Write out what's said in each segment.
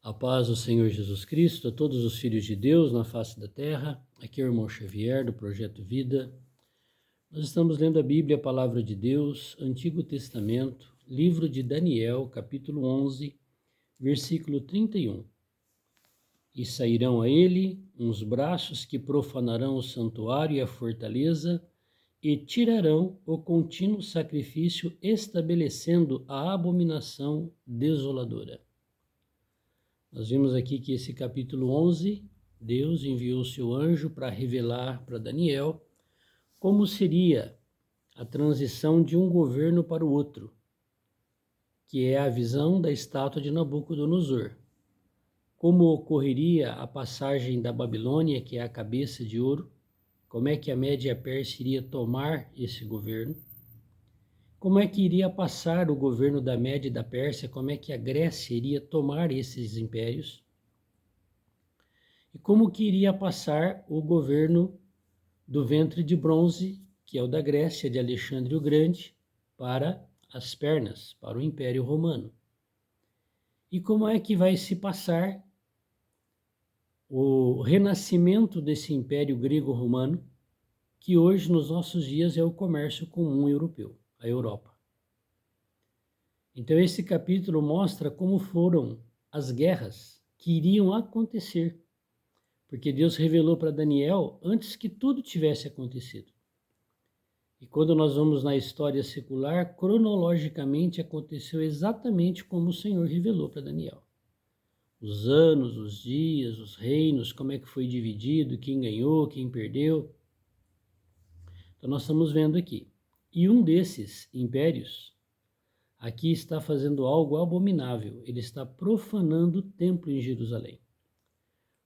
A paz do Senhor Jesus Cristo a todos os filhos de Deus na face da terra. Aqui é o irmão Xavier do Projeto Vida. Nós estamos lendo a Bíblia, a Palavra de Deus, Antigo Testamento, livro de Daniel, capítulo 11, versículo 31. E sairão a ele uns braços que profanarão o santuário e a fortaleza e tirarão o contínuo sacrifício, estabelecendo a abominação desoladora. Nós vimos aqui que esse capítulo 11, Deus enviou seu anjo para revelar para Daniel como seria a transição de um governo para o outro, que é a visão da estátua de Nabucodonosor. Como ocorreria a passagem da Babilônia, que é a cabeça de ouro, como é que a Média Pérsia iria tomar esse governo, como é que iria passar o governo da Média e da Pérsia, como é que a Grécia iria tomar esses impérios, e como que iria passar o governo do ventre de bronze, que é o da Grécia, de Alexandre o Grande, para as pernas, para o Império Romano. E como é que vai se passar o renascimento desse Império Grego-Romano, que hoje, nos nossos dias, é o comércio comum europeu, a Europa. Então esse capítulo mostra como foram as guerras que iriam acontecer, porque Deus revelou para Daniel antes que tudo tivesse acontecido. E quando nós vamos na história secular, cronologicamente aconteceu exatamente como o Senhor revelou para Daniel. Os anos, os dias, os reinos, como é que foi dividido, quem ganhou, quem perdeu. Então nós estamos vendo aqui. E um desses impérios aqui está fazendo algo abominável. Ele está profanando o templo em Jerusalém.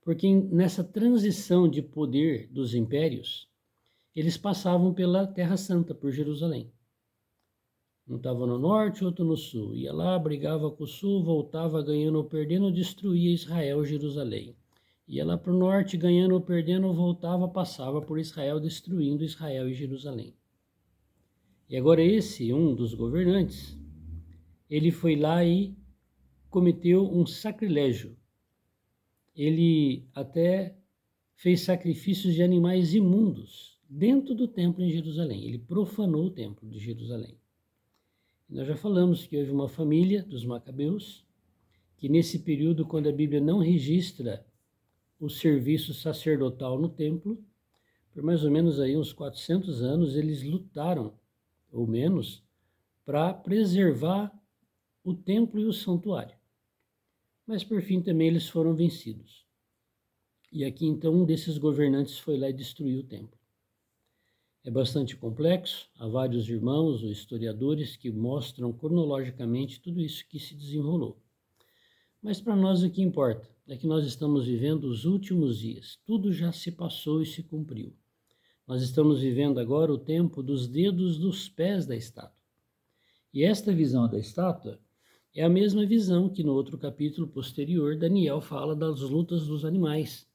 Porque nessa transição de poder dos impérios, eles passavam pela Terra Santa, por Jerusalém. Um estava no norte, outro no sul. Ia lá, brigava com o sul, voltava ganhando ou perdendo, destruía Israel, Jerusalém. Ia lá para o norte, ganhando ou perdendo, voltava, passava por Israel, destruindo Israel e Jerusalém. E agora esse, um dos governantes, ele foi lá e cometeu um sacrilégio. Ele até fez sacrifícios de animais imundos dentro do templo em Jerusalém. Ele profanou o templo de Jerusalém. Nós já falamos que houve uma família dos Macabeus, que nesse período, quando a Bíblia não registra o serviço sacerdotal no templo, por mais ou menos aí uns 400 anos, eles lutaram, ou menos, para preservar o templo e o santuário. Mas por fim também eles foram vencidos. E aqui então um desses governantes foi lá e destruiu o templo. É bastante complexo, há vários irmãos ou historiadores que mostram cronologicamente tudo isso que se desenrolou. Mas para nós o que importa é que nós estamos vivendo os últimos dias, tudo já se passou e se cumpriu. Nós estamos vivendo agora o tempo dos dedos dos pés da estátua. E esta visão da estátua é a mesma visão que no outro capítulo posterior Daniel fala das lutas dos animais,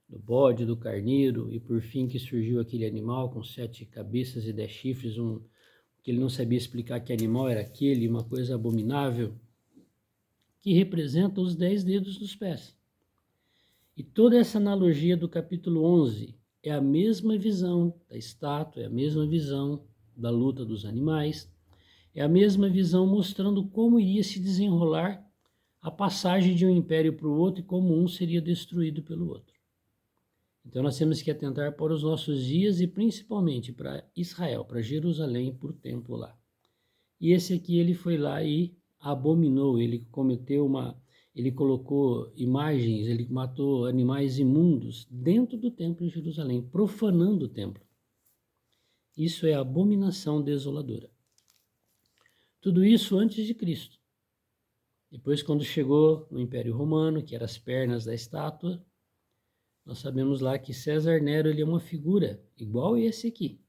do bode, do carneiro, e por fim que surgiu aquele animal com 7 cabeças e 10 chifres, que ele não sabia explicar que animal era aquele, uma coisa abominável, que representa os 10 dedos dos pés. E toda essa analogia do capítulo 11 é a mesma visão da estátua, é a mesma visão da luta dos animais, é a mesma visão mostrando como iria se desenrolar a passagem de um império para o outro e como um seria destruído pelo outro. Então nós temos que atentar para os nossos dias e principalmente para Israel, para Jerusalém, para o templo lá. E esse aqui ele foi lá e abominou, ele colocou imagens, ele matou animais imundos dentro do templo em Jerusalém, profanando o templo. Isso é abominação desoladora. Tudo isso antes de Cristo. Depois, quando chegou no Império Romano, que eram as pernas da estátua, nós sabemos lá que César Nero ele é uma figura igual esse aqui.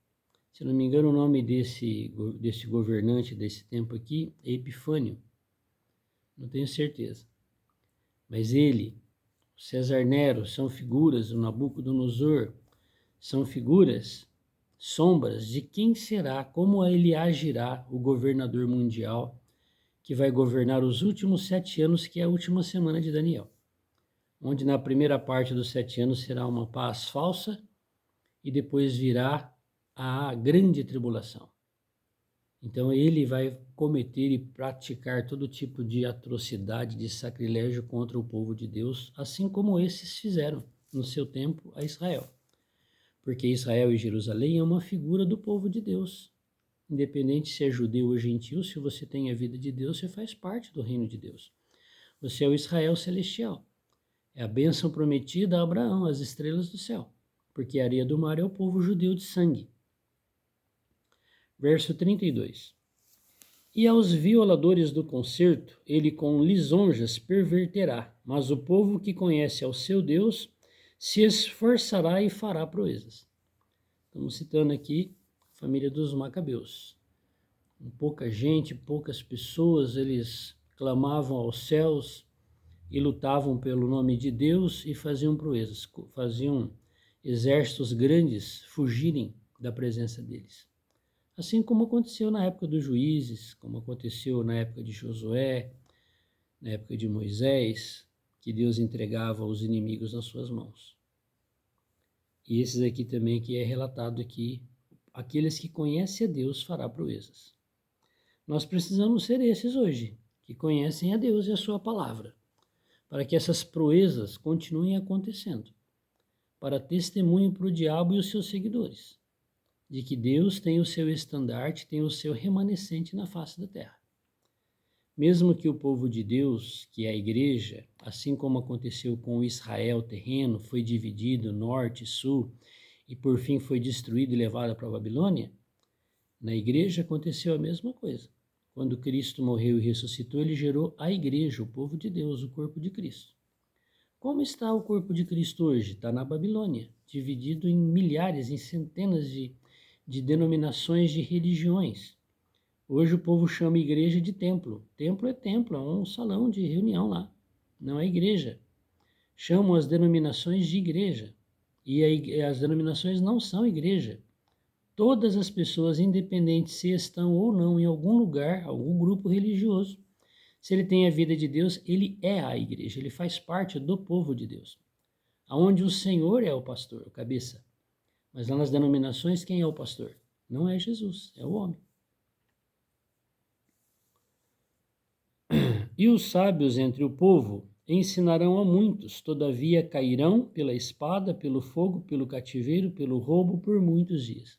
Se não me engano, o nome desse governante desse tempo aqui é Epifânio. Não tenho certeza. Mas ele, César Nero, são figuras, o Nabucodonosor, são figuras, sombras de quem será, como ele agirá, o governador mundial, que vai governar os últimos 7 anos, que é a última semana de Daniel, onde na primeira parte dos 7 anos será uma paz falsa e depois virá a grande tribulação. Então ele vai cometer e praticar todo tipo de atrocidade, de sacrilégio contra o povo de Deus, assim como esses fizeram no seu tempo a Israel. Porque Israel e Jerusalém é uma figura do povo de Deus. Independente se é judeu ou gentil, se você tem a vida de Deus, você faz parte do reino de Deus. Você é o Israel celestial. É a bênção prometida a Abraão, as estrelas do céu. Porque a areia do mar é o povo judeu de sangue. Verso 32. E aos violadores do concerto, ele com lisonjas perverterá, mas o povo que conhece ao seu Deus se esforçará e fará proezas. Estamos citando aqui a família dos Macabeus. Com pouca gente, poucas pessoas, eles clamavam aos céus e lutavam pelo nome de Deus e faziam proezas, faziam exércitos grandes fugirem da presença deles. Assim como aconteceu na época dos juízes, como aconteceu na época de Josué, na época de Moisés, que Deus entregava os inimigos nas suas mãos. E esses aqui também que é relatado aqui, aqueles que conhecem a Deus fará proezas. Nós precisamos ser esses hoje, que conhecem a Deus e a sua palavra, para que essas proezas continuem acontecendo, para testemunho para o diabo e os seus seguidores, de que Deus tem o seu estandarte, tem o seu remanescente na face da terra. Mesmo que o povo de Deus, que é a igreja, assim como aconteceu com o Israel terreno, foi dividido norte e sul, e por fim foi destruído e levado para a Babilônia, na igreja aconteceu a mesma coisa. Quando Cristo morreu e ressuscitou, ele gerou a igreja, o povo de Deus, o corpo de Cristo. Como está o corpo de Cristo hoje? Está na Babilônia, dividido em milhares, em centenas de denominações de religiões. Hoje o povo chama igreja de templo. Templo, é um salão de reunião lá, não é igreja. Chamam as denominações de igreja. E as denominações não são igreja. Todas as pessoas, independente se estão ou não em algum lugar, algum grupo religioso, se ele tem a vida de Deus, ele é a igreja, ele faz parte do povo de Deus. Aonde o Senhor é o pastor, o cabeça. Mas lá nas denominações, quem é o pastor? Não é Jesus, é o homem. E os sábios entre o povo ensinarão a muitos, todavia cairão pela espada, pelo fogo, pelo cativeiro, pelo roubo, por muitos dias.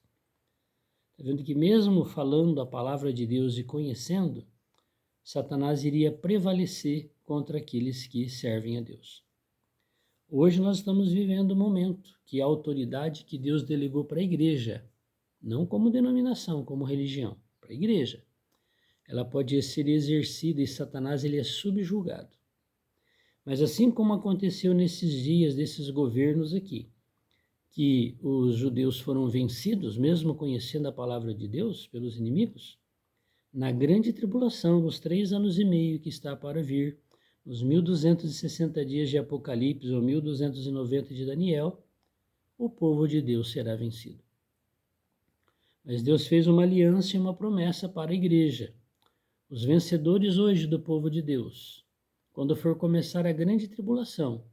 Está vendo que mesmo falando a palavra de Deus e conhecendo, Satanás iria prevalecer contra aqueles que servem a Deus. Hoje nós estamos vivendo um momento que a autoridade que Deus delegou para a igreja, não como denominação, como religião, para a igreja, ela pode ser exercida e Satanás ele é subjugado. Mas assim como aconteceu nesses dias desses governos aqui, que os judeus foram vencidos, mesmo conhecendo a palavra de Deus, pelos inimigos, na grande tribulação, nos 3 anos e meio que está para vir, nos 1260 dias de Apocalipse ou 1290 de Daniel, o povo de Deus será vencido. Mas Deus fez uma aliança e uma promessa para a igreja. Os vencedores hoje do povo de Deus, quando for começar a grande tribulação,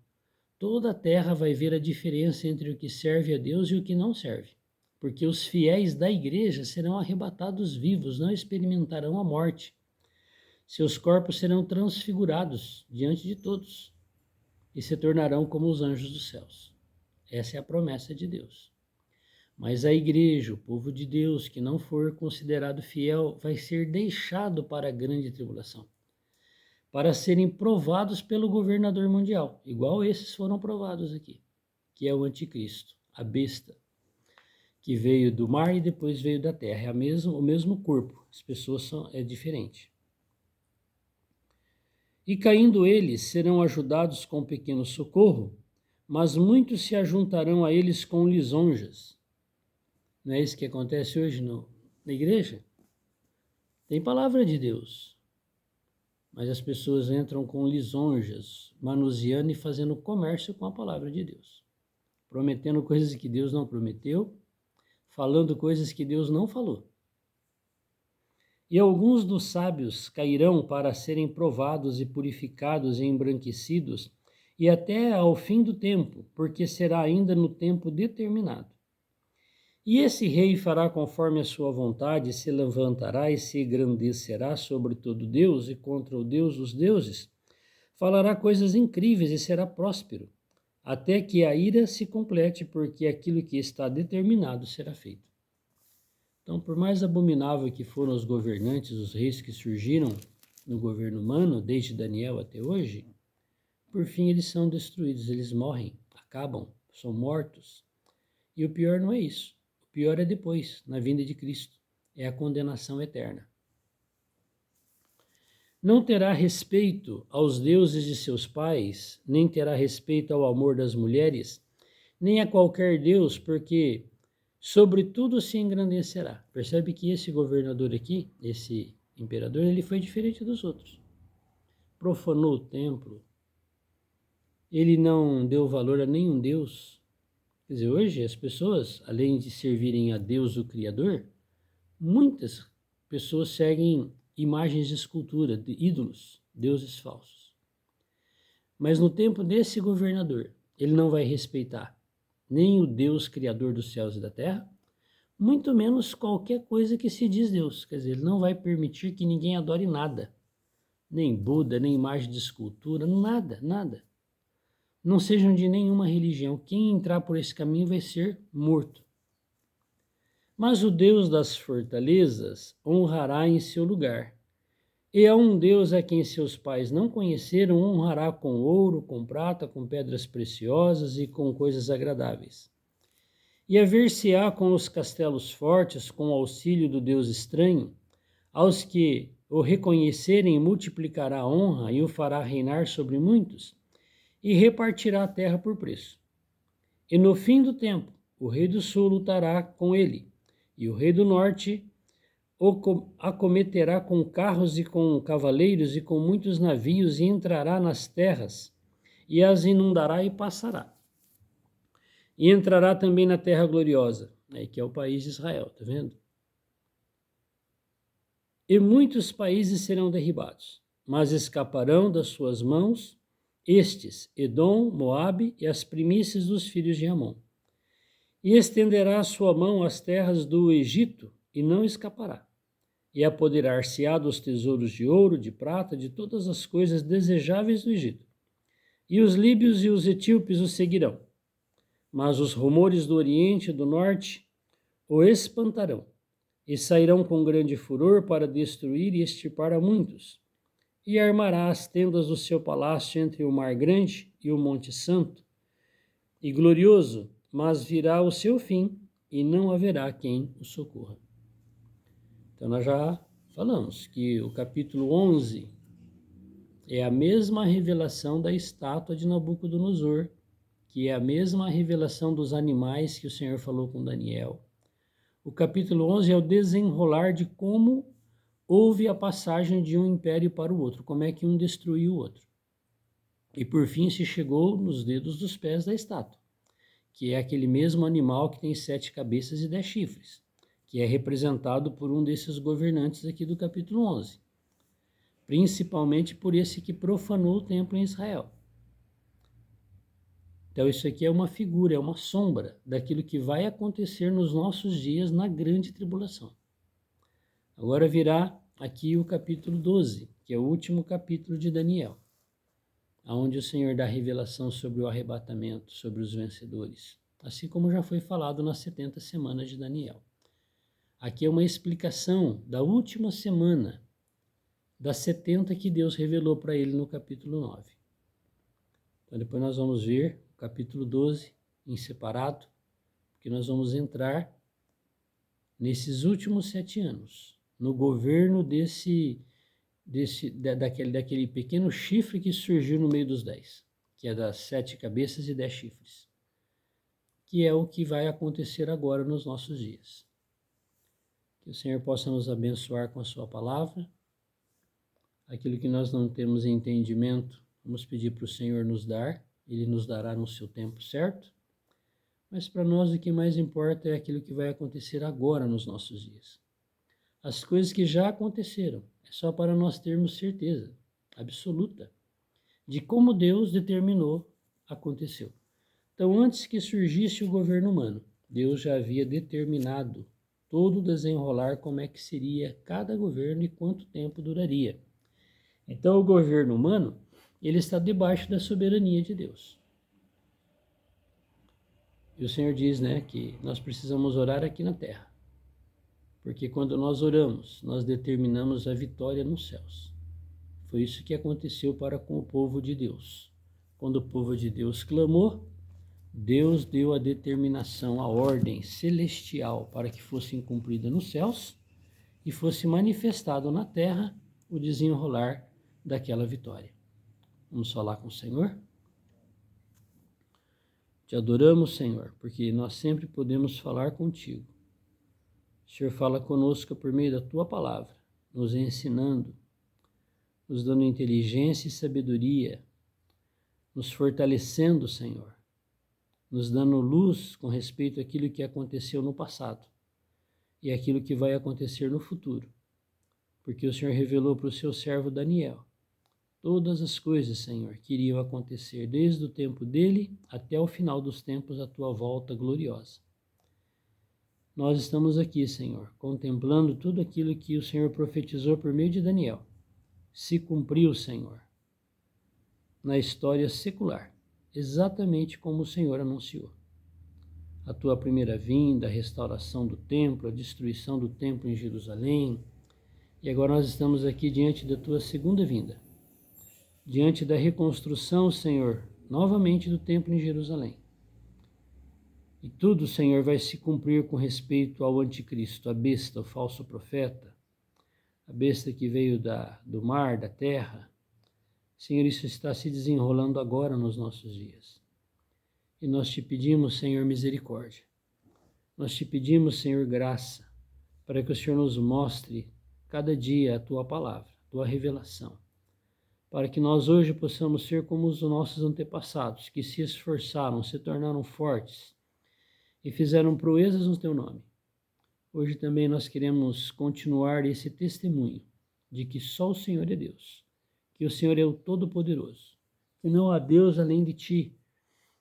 toda a terra vai ver a diferença entre o que serve a Deus e o que não serve. Porque os fiéis da igreja serão arrebatados vivos, não experimentarão a morte. Seus corpos serão transfigurados diante de todos e se tornarão como os anjos dos céus. Essa é a promessa de Deus. Mas a igreja, o povo de Deus, que não for considerado fiel, vai ser deixado para a grande tribulação, para serem provados pelo governador mundial, igual esses foram provados aqui, que é o anticristo, a besta, que veio do mar e depois veio da terra. É o mesmo corpo, as pessoas é diferente. E caindo eles, serão ajudados com pequeno socorro, mas muitos se ajuntarão a eles com lisonjas. Não é isso que acontece hoje na igreja? Tem palavra de Deus, mas as pessoas entram com lisonjas, manuseando e fazendo comércio com a palavra de Deus, prometendo coisas que Deus não prometeu, falando coisas que Deus não falou. E alguns dos sábios cairão para serem provados e purificados e embranquecidos, e até ao fim do tempo, porque será ainda no tempo determinado. E esse rei fará conforme a sua vontade, se levantará e se engrandecerá sobre todo Deus e contra o Deus dos deuses. Falará coisas incríveis e será próspero, até que a ira se complete, porque aquilo que está determinado será feito. Então, por mais abominável que foram os governantes, os reis que surgiram no governo humano, desde Daniel até hoje, por fim eles são destruídos, eles morrem, acabam, são mortos. E o pior não é isso. O pior é depois, na vinda de Cristo. É a condenação eterna. Não terá respeito aos deuses de seus pais, nem terá respeito ao amor das mulheres, nem a qualquer deus, porque sobre tudo se engrandecerá. Percebe que esse governador aqui, esse imperador, ele foi diferente dos outros. Profanou o templo, ele não deu valor a nenhum deus. Quer dizer, hoje as pessoas, além de servirem a Deus, o Criador, muitas pessoas seguem imagens de escultura, de ídolos, deuses falsos. Mas no tempo desse governador, ele não vai respeitar nem o Deus Criador dos céus e da terra, muito menos qualquer coisa que se diz Deus. Quer dizer, ele não vai permitir que ninguém adore nada, nem Buda, nem imagem de escultura, nada, nada. Não sejam de nenhuma religião. Quem entrar por esse caminho vai ser morto. Mas o Deus das fortalezas honrará em seu lugar. E a um Deus a quem seus pais não conheceram, honrará com ouro, com prata, com pedras preciosas e com coisas agradáveis. E haver-se-á com os castelos fortes, com o auxílio do Deus estranho, aos que o reconhecerem multiplicará a honra e o fará reinar sobre muitos, e repartirá a terra por preço. E no fim do tempo, o rei do sul lutará com ele, e o rei do norte o acometerá com carros e com cavaleiros e com muitos navios, e entrará nas terras, e as inundará e passará. E entrará também na terra gloriosa, que é o país de Israel, tá vendo? E muitos países serão derribados, mas escaparão das suas mãos estes, Edom, Moabe e as primícias dos filhos de Amon. E estenderá a sua mão às terras do Egito, e não escapará. E apoderar-se-á dos tesouros de ouro, de prata, de todas as coisas desejáveis do Egito. E os líbios e os etíopes o seguirão. Mas os rumores do Oriente e do Norte o espantarão, e sairão com grande furor para destruir e extirpar a muitos. E armará as tendas do seu palácio entre o mar grande e o monte santo e glorioso, mas virá o seu fim, e não haverá quem o socorra. Então nós já falamos que o capítulo 11 é a mesma revelação da estátua de Nabucodonosor, que é a mesma revelação dos animais que o Senhor falou com Daniel. O capítulo 11 é o desenrolar de como houve a passagem de um império para o outro, como é que um destruiu o outro. E por fim se chegou nos dedos dos pés da estátua, que é aquele mesmo animal que tem 7 cabeças e 10 chifres, que é representado por um desses governantes aqui do capítulo 11, principalmente por esse que profanou o templo em Israel. Então isso aqui é uma figura, é uma sombra daquilo que vai acontecer nos nossos dias na grande tribulação. Agora virá aqui o capítulo 12, que é o último capítulo de Daniel, onde o Senhor dá revelação sobre o arrebatamento, sobre os vencedores, assim como já foi falado nas 70 semanas de Daniel. Aqui é uma explicação da última semana, das 70 que Deus revelou para ele no capítulo 9. Então depois nós vamos ver o capítulo 12 em separado, porque nós vamos entrar nesses últimos 7 anos, no governo daquele pequeno chifre que surgiu no meio dos 10, que é das 7 cabeças e 10 chifres, que é o que vai acontecer agora nos nossos dias. Que o Senhor possa nos abençoar com a sua palavra. Aquilo que nós não temos entendimento, vamos pedir para o Senhor nos dar, Ele nos dará no seu tempo certo. Mas para nós o que mais importa é aquilo que vai acontecer agora nos nossos dias. as coisas que já aconteceram. É só para nós termos certeza absoluta de como Deus determinou aconteceu. Então, antes que surgisse o governo humano, Deus já havia determinado todo o desenrolar, como é que seria cada governo e quanto tempo duraria. Então, o governo humano, ele está debaixo da soberania de Deus. E o Senhor diz, né, que nós precisamos orar aqui na terra. Porque quando nós oramos, nós determinamos a vitória nos céus. Foi isso que aconteceu para com o povo de Deus. Quando o povo de Deus clamou, Deus deu a determinação, a ordem celestial para que fosse cumprida nos céus e fosse manifestado na terra o desenrolar daquela vitória. Vamos falar com o Senhor? Te adoramos, Senhor, porque nós sempre podemos falar contigo. O Senhor fala conosco por meio da tua palavra, nos ensinando, nos dando inteligência e sabedoria, nos fortalecendo, Senhor, nos dando luz com respeito àquilo que aconteceu no passado e aquilo que vai acontecer no futuro, porque o Senhor revelou para o seu servo Daniel todas as coisas, Senhor, que iriam acontecer desde o tempo dele até o final dos tempos, a tua volta gloriosa. Nós estamos aqui, Senhor, contemplando tudo aquilo que o Senhor profetizou por meio de Daniel. Se cumpriu, Senhor, na história secular, exatamente como o Senhor anunciou. A tua primeira vinda, a restauração do templo, a destruição do templo em Jerusalém, e agora nós estamos aqui diante da tua segunda vinda, diante da reconstrução, Senhor, novamente do templo em Jerusalém. E tudo, Senhor, vai se cumprir com respeito ao anticristo, a besta, o falso profeta, a besta que veio do mar, da terra. Senhor, isso está se desenrolando agora nos nossos dias. E nós te pedimos, Senhor, misericórdia. Nós te pedimos, Senhor, graça, para que o Senhor nos mostre cada dia a tua palavra, a tua revelação, para que nós hoje possamos ser como os nossos antepassados, que se esforçaram, se tornaram fortes e fizeram proezas no teu nome. Hoje também nós queremos continuar esse testemunho de que só o Senhor é Deus, que o Senhor é o Todo-Poderoso, que não há Deus além de ti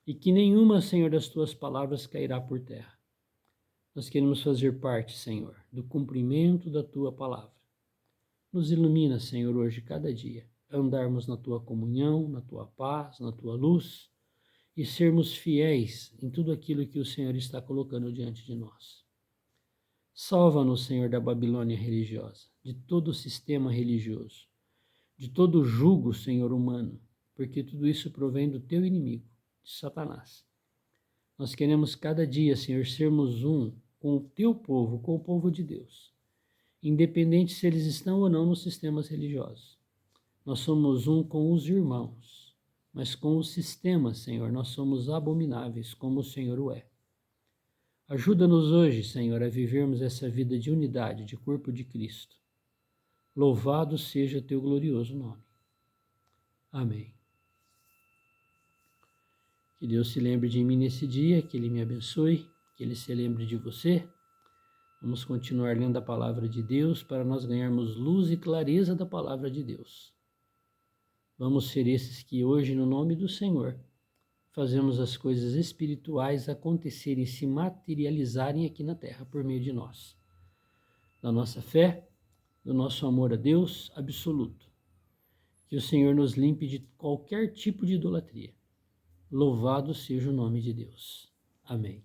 e que nenhuma, Senhor, das tuas palavras cairá por terra. Nós queremos fazer parte, Senhor, do cumprimento da tua palavra. Nos ilumina, Senhor, hoje, cada dia, andarmos na tua comunhão, na tua paz, na tua luz e sermos fiéis em tudo aquilo que o Senhor está colocando diante de nós. Salva-nos, Senhor, da Babilônia religiosa, de todo o sistema religioso, de todo o jugo, Senhor, humano, porque tudo isso provém do teu inimigo, de Satanás. Nós queremos cada dia, Senhor, sermos um com o teu povo, com o povo de Deus, independente se eles estão ou não nos sistemas religiosos. Nós somos um com os irmãos, mas com o sistema, Senhor, nós somos abomináveis, como o Senhor o é. Ajuda-nos hoje, Senhor, a vivermos essa vida de unidade, de corpo de Cristo. Louvado seja teu glorioso nome. Amém. Que Deus se lembre de mim nesse dia, que Ele me abençoe, que Ele se lembre de você. Vamos continuar lendo a palavra de Deus para nós ganharmos luz e clareza da palavra de Deus. Vamos ser esses que hoje, no nome do Senhor, fazemos as coisas espirituais acontecerem e se materializarem aqui na terra por meio de nós. Da nossa fé, do nosso amor a Deus absoluto. Que o Senhor nos limpe de qualquer tipo de idolatria. Louvado seja o nome de Deus. Amém.